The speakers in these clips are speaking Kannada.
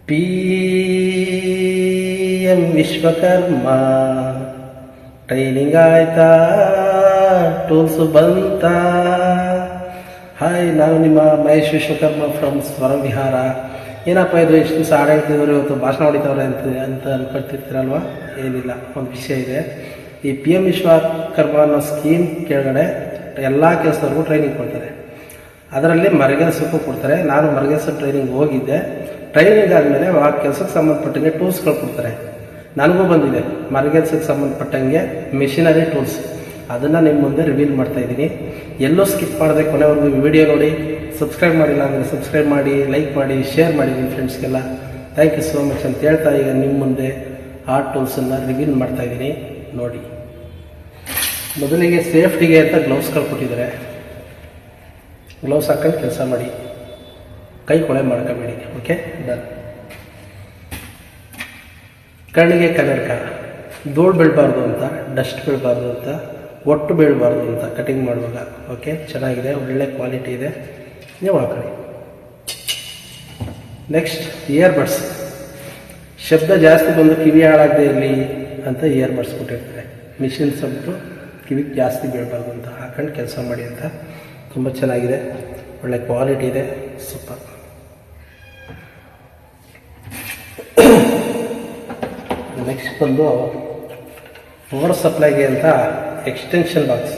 PM ವಿಶ್ವಕರ್ಮ ಟ್ರೈನಿಂಗ್ ಆಯ್ತಾ, ಟೂಲ್ಸ್ ಬಂತ. ಹಾಯ್, ನಾನು ನಿಮ್ಮ ಮಹೇಶ್ ವಿಶ್ವಕರ್ಮ ಫ್ರಮ್ ಸ್ವರವಿಹಾರ. ಏನಪ್ಪ ಇದು ಎಷ್ಟು ದಿವಸ ಹಾಡು ಹೇಳ್ತಿದ್ರು, ಇವತ್ತು ಭಾಷಣ ಹೊಡಿತವ್ರೆ ಅಂತ ಅನ್ಕೊಳ್ತಿರ್ತೀರಲ್ವ? ಏನಿಲ್ಲ, ಒಂದು ವಿಷಯ ಇದೆ. ಈ PM ವಿಶ್ವಕರ್ಮ ಅನ್ನೋ ಸ್ಕೀಮ್ ಕೆಳಗಡೆ ಎಲ್ಲ ಕೆಲಸದವ್ರಿಗೂ ಟ್ರೈನಿಂಗ್ ಕೊಡ್ತಾರೆ. ಅದರಲ್ಲಿ ಮರಗೆಲಸಕ್ಕೂ ಕೊಡ್ತಾರೆ. ನಾನು ಮರಗೆಲಸ ಟ್ರೈನಿಂಗ್ ಹೋಗಿದ್ದೆ. ಟ್ರೈನಿಂಗ್ ಆದಮೇಲೆ ಆ ಕೆಲಸಕ್ಕೆ ಸಂಬಂಧಪಟ್ಟಂಗೆ ಟೂಲ್ಸ್ಗಳು ಕೊಡ್ತಾರೆ. ನನಗೂ ಬಂದಿದೆ ಮರಗೆಲಸಕ್ಕೆ ಸಂಬಂಧಪಟ್ಟಂಗೆ ಮಿಷಿನರಿ ಟೂಲ್ಸ್. ಅದನ್ನು ನಿಮ್ಮ ಮುಂದೆ ರಿವೀಲ್ ಮಾಡ್ತಾ ಇದ್ದೀನಿ. ಎಲ್ಲೂ ಸ್ಕಿಪ್ ಮಾಡದೆ ಕೊನೆವರೆಗೂ ವಿಡಿಯೋ ನೋಡಿ. ಸಬ್ಸ್ಕ್ರೈಬ್ ಮಾಡಿಲ್ಲ ಅಂದರೆ ಸಬ್ಸ್ಕ್ರೈಬ್ ಮಾಡಿ, ಲೈಕ್ ಮಾಡಿ, ಶೇರ್ ಮಾಡಿ ನಿಮ್ಮ ಫ್ರೆಂಡ್ಸ್ಗೆಲ್ಲ. ಥ್ಯಾಂಕ್ ಯು ಸೋ ಮಚ್ ಅಂತ ಹೇಳ್ತಾ ಈಗ ನಿಮ್ಮ ಮುಂದೆ ಆ ಟೂಲ್ಸನ್ನು ರಿವೀಲ್ ಮಾಡ್ತಾ ಇದ್ದೀನಿ ನೋಡಿ. ಮೊದಲಿಗೆ ಸೇಫ್ಟಿಗೆ ಅಂತ ಗ್ಲೌಸ್ಗಳು ಕೊಟ್ಟಿದ್ದಾರೆ. ಗ್ಲೌಸ್ ಹಾಕೊಂಡು ಕೆಲಸ ಮಾಡಿ, ಕೈ ಕೊಳೆ ಮಾಡ್ಕೋಬೇಡಿ. Okay, done. ಕಣ್ಣಿಗೆ ಕನ್ನಡಕ, ಧೂಳು ಬೀಳಬಾರ್ದು ಅಂತ, ಡಸ್ಟ್ ಬೀಳಬಾರ್ದು ಅಂತ, ಒಟ್ಟು ಬೀಳಬಾರ್ದು ಅಂತ ಕಟಿಂಗ್ ಮಾಡುವಾಗ. ಓಕೆ, ಚೆನ್ನಾಗಿದೆ, ಒಳ್ಳೆ ಕ್ವಾಲಿಟಿ ಇದೆ, ನೀವು ಹಾಕೊಳ್ಳಿ. Next ear buds. ಶಬ್ದ ಜಾಸ್ತಿ ಬಂದು ಕಿವಿ ಹಾಳಾಗದೆ ಇರಲಿ ಅಂತ ಇಯರ್ ಬಡ್ಸ್ ಕೊಟ್ಟಿರ್ತಾರೆ. ಮಿಷಿನ್ ಸಬ್ದು ಕಿವಿಗೆ ಜಾಸ್ತಿ ಬೀಳಬಾರ್ದು ಅಂತ ಹಾಕೊಂಡು ಕೆಲಸ ಮಾಡಿ ಅಂತ. ತುಂಬ ಚೆನ್ನಾಗಿದೆ, ಒಳ್ಳೆ ಕ್ವಾಲಿಟಿ ಇದೆ, ಸೂಪರ್. ನೆಕ್ಸ್ಟ್ ಬಂದು ಪವರ್ ಸಪ್ಲೈಗೆ ಅಂತ ಎಕ್ಸ್ಟೆನ್ಷನ್ ಬಾಕ್ಸ್.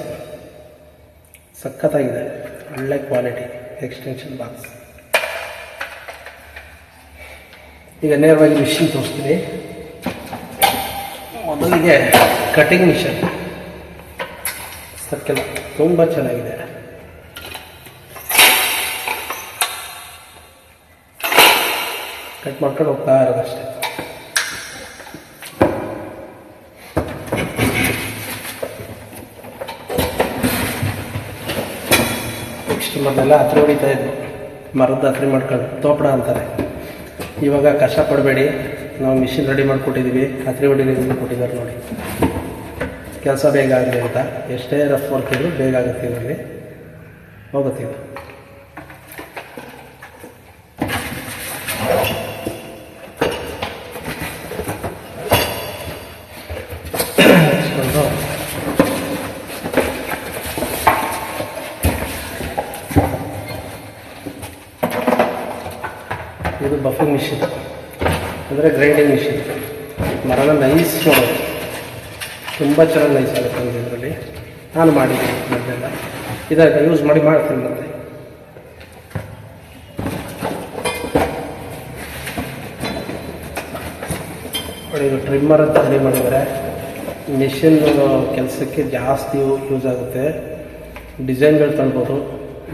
ಸಖತ್ತಾಗಿದೆ, ಒಳ್ಳೆ ಕ್ವಾಲಿಟಿ ಎಕ್ಸ್ಟೆನ್ಷನ್ ಬಾಕ್ಸ್. ಈಗ ನೇರವಾಗಿ ಮಿಷಿನ್ ತೋರಿಸ್ತೀನಿ. ಮೊದಲಿಗೆ ಕಟಿಂಗ್ ಮಿಷನ್ ಸಕ್ಕೆಲ್ಲ ತುಂಬ ಚೆನ್ನಾಗಿದೆ. ಕಟ್ ಮಾಡ್ಕೊಂಡು ಹೋಗ್ತಾ ಇರೋದಷ್ಟೇ. ನೆಕ್ಸ್ಟ್ ಮೊದಲೆಲ್ಲ ಹತ್ರಿ ಹೊಡಿತಾ ಇದ್ವು, ಮರದ ಹತ್ರಿ ಮಾಡ್ಕೊಂಡು ತೋಪಡ ಅಂತಾರೆ. ಇವಾಗ ಕಷ್ಟಪಡಬೇಡಿ, ನಾವು ಮಿಷಿನ್ ರೆಡಿ ಮಾಡಿಕೊಟ್ಟಿದ್ದೀವಿ. ಹತ್ರಿ ಹೊಡಿಲಿ ಕೊಟ್ಟಿದ್ದಾರೆ ನೋಡಿ. ಕೆಲಸ ಬೇಗ ಆಗಲಿ ಅಂತ. ಎಷ್ಟೇ ರಫ್ ವರ್ಕ್ ಇದ್ರೂ ಬೇಗ ಆಗುತ್ತೆ, ಇದರಲ್ಲಿ ಹೋಗುತ್ತೆ ಇದು. ಇದು ಬಫಿಂಗ್ ಮಿಷಿನ್ ಅಂದರೆ ಗ್ರೈಂಡಿಂಗ್ ಮಿಷಿನ್. ಮರನ ನೈಸ್ ಮಾಡೋದು, ತುಂಬ ಚೆನ್ನಾಗಿ ನೈಸ್ ಆಗುತ್ತೆ ಇದರಲ್ಲಿ. ನಾನು ಮಾಡಿದ್ದೀನಿ ಮೊದಲೆಲ್ಲ, ಇದನ್ನು ಯೂಸ್ ಮಾಡಿ ಮಾಡ್ತೀನಿ ಮತ್ತೆ. ನೋಡಿ, ಇದು ಟ್ರಿಮ್ಮರ್ ಅಂತ ರೆಡಿ ಮಾಡಿದರೆ ಮಿಷಿನ್ ಕೆಲಸಕ್ಕೆ ಜಾಸ್ತಿ ಯೂಸ್ ಆಗುತ್ತೆ. ಡಿಸೈನ್ಗಳು ತಳ್ಬೋದು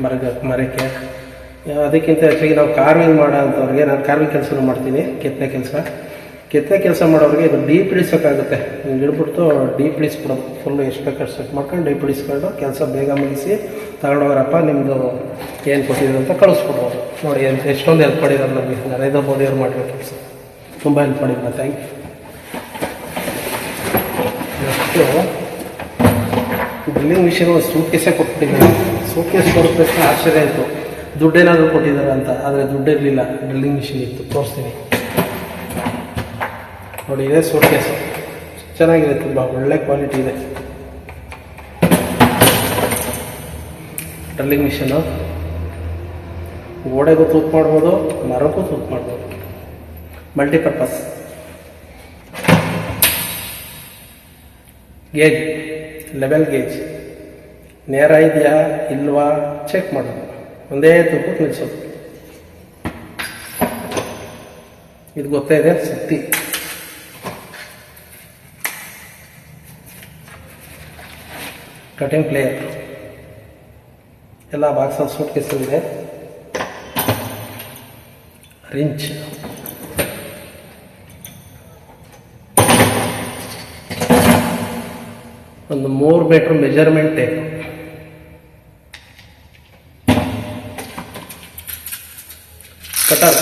ಮರಕ್ಕೆ. ಅದಕ್ಕಿಂತ ಹೆಚ್ಚಾಗಿ ನಾವು ಕಾರ್ವಿಂಗ್ ಮಾಡೋ ಅಂಥವ್ರಿಗೆ, ನಾನು ಕಾರ್ವಿಂಗ್ ಕೆಲಸನೂ ಮಾಡ್ತೀನಿ. ಕೆತ್ತನೆ ಕೆಲಸ ಮಾಡೋರಿಗೆ ಇದು ಡೀಪ್ ಇಳಿಸೋಕ್ಕಾಗುತ್ತೆ. ಹಿಂಗೆ ಇಡ್ಬಿಟ್ಟು ಡೀಪ್ ಇಳಿಸ್ಬಿಡೋದು, ಫುಲ್ಲು ಎಷ್ಟು ಬೇಕಾದ್ರೆ ಸೆಟ್ ಮಾಡ್ಕೊಂಡು ಡೀಪ್ ಇಳಿಸ್ಕೊಂಡು ಕೆಲಸ ಬೇಗ ಮುಗಿಸಿ ತಗೊಂಡೋಗ್ರಪ್ಪ ನಿಮ್ಮದು ಏನು ಕೊಟ್ಟಿದ್ರು ಅಂತ ಕಳಿಸ್ಕೊಡ್ಬೋದು. ನೋಡಿ ಎಷ್ಟೊಂದು ಹೆಲ್ಪ್ ಮಾಡಿದ್ದಾರೆ ನಮಗೆ. ನರೇಂದ್ರ ಮೋದಿ ಅವ್ರು ಮಾಡಿರೋ ಕೆಲಸ ತುಂಬ ಹೆಲ್ಪ್ ಮಾಡಿದ್ರು. Thank you. Next drilling machine ಒಂದು ಸೂಟ್ಕೇಸೇ ಕೊಟ್ಬಿಟ್ಟಿದ್ದಾರೆ. ಸೂಟ್ಕೇಸ್ ಕೊಡಬೇಕು ಆಶ್ಚರ್ಯ ಆಯಿತು, ದುಡ್ಡೇನಾದರೂ ಕೊಟ್ಟಿದ್ದಾರೆ ಅಂತ. ಆದರೆ ದುಡ್ಡು ಇರಲಿಲ್ಲ, ಡ್ರಿಲ್ಲಿಂಗ್ ಮಿಷಿನ್ ಇತ್ತು. ತೋರಿಸ್ತೀನಿ ನೋಡಿ, ಇದೆ ಸೂಟ್ಕೇಸು. ಚೆನ್ನಾಗಿದೆ, ತುಂಬ ಒಳ್ಳೆ ಕ್ವಾಲಿಟಿ ಇದೆ ಡ್ರಿಲ್ಲಿಂಗ್ ಮಿಷಿನು. ಗೋಡೆಗೂ ತೂತು ಮಾಡ್ಬೋದು, ಮರಕ್ಕೂ ತೂತು ಮಾಡ್ಬೋದು, ಮಲ್ಟಿಪರ್ಪಸ್. ಗೇಜ್, ಲೆವೆಲ್ ಗೇಜ್, ನೇರ ಇದೆಯಾ ಇಲ್ವಾ ಚೆಕ್ ಮಾಡೋದು, ಒಂದೇ ತೂಕಕ್ಕೆ ನಿಲ್ಲಿಸೋದು. ಇದು ಗೊತ್ತೇ ಇದೆ, ಸುತ್ತಿ. ಕಟಿಂಗ್ ಪ್ಲೇಯರ್ ಎಲ್ಲ ಬಾಕ್ಸಲ್ಲಿ ಸೂಟ್ ಕೇಸಲ್ಲಿದೆ. ರಿಂಚ್, ಒಂದು 3 metre measurement tape, cutter,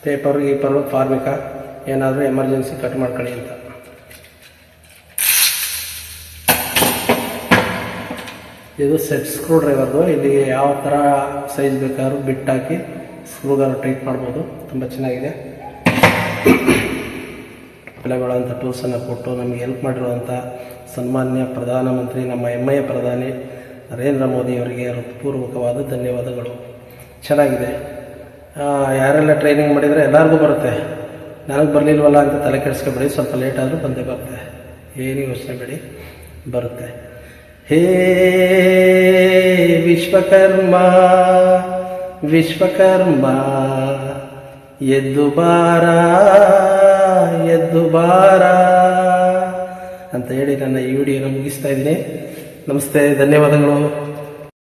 paper formica ಏನಾದರೂ ಎಮರ್ಜೆನ್ಸಿ ಕಟ್ ಮಾಡ್ಕೊಳ್ಳಿ ಅಂತ. ಇದು ಸೆಟ್ ಸ್ಕ್ರೂ ಡ್ರೈವರ್ದು. ಇಲ್ಲಿಗೆ ಯಾವ ಥರ ಸೈಜ್ ಬೇಕಾದ್ರೂ ಬಿಟ್ಟಾಕಿ ಸ್ಕ್ರೂಗಾರು ಟೈಟ್ ಮಾಡ್ಬೋದು. ತುಂಬ ಚೆನ್ನಾಗಿದೆ. ಬೆಲೆಗಳಂಥ ಟೂಲ್ಸನ್ನು ಕೊಟ್ಟು ನಮಗೆ ಹೆಲ್ಪ್ ಮಾಡಿರುವಂಥ ಸನ್ಮಾನ್ಯ ಪ್ರಧಾನಮಂತ್ರಿ, ನಮ್ಮ ಹೆಮ್ಮೆಯ ಪ್ರಧಾನಿ ನರೇಂದ್ರ ಮೋದಿಯವರಿಗೆ ಹೃತ್ಪೂರ್ವಕವಾದ ಧನ್ಯವಾದಗಳು. ಚೆನ್ನಾಗಿದೆ. ಯಾರೆಲ್ಲ ಟ್ರೈನಿಂಗ್ ಮಾಡಿದರೆ ಎಲ್ಲರಿಗೂ ಬರುತ್ತೆ. ನನಗೆ ಬರಲಿಲ್ವಲ್ಲ ಅಂತ ತಲೆ ಕೆಡಿಸ್ಕೊಬೇಡಿ, ಸ್ವಲ್ಪ ಲೇಟ್ ಆದರೂ ಬಂದೇ ಬರುತ್ತೆ, ಏನು ಯೋಚನೆ ಬೇಡಿ, ಬರುತ್ತೆ. ಹೇ ವಿಶ್ವಕರ್ಮ ವಿಶ್ವಕರ್ಮ ಎದ್ದು ಬಾರ ಎದ್ದು ಬಾರ ಅಂತ ಹೇಳಿ ನನ್ನ ಈ ವಿಡಿಯೋನ ಮುಗಿಸ್ತಾ ಇದ್ದೀನಿ. ನಮಸ್ತೆ, ಧನ್ಯವಾದಗಳು.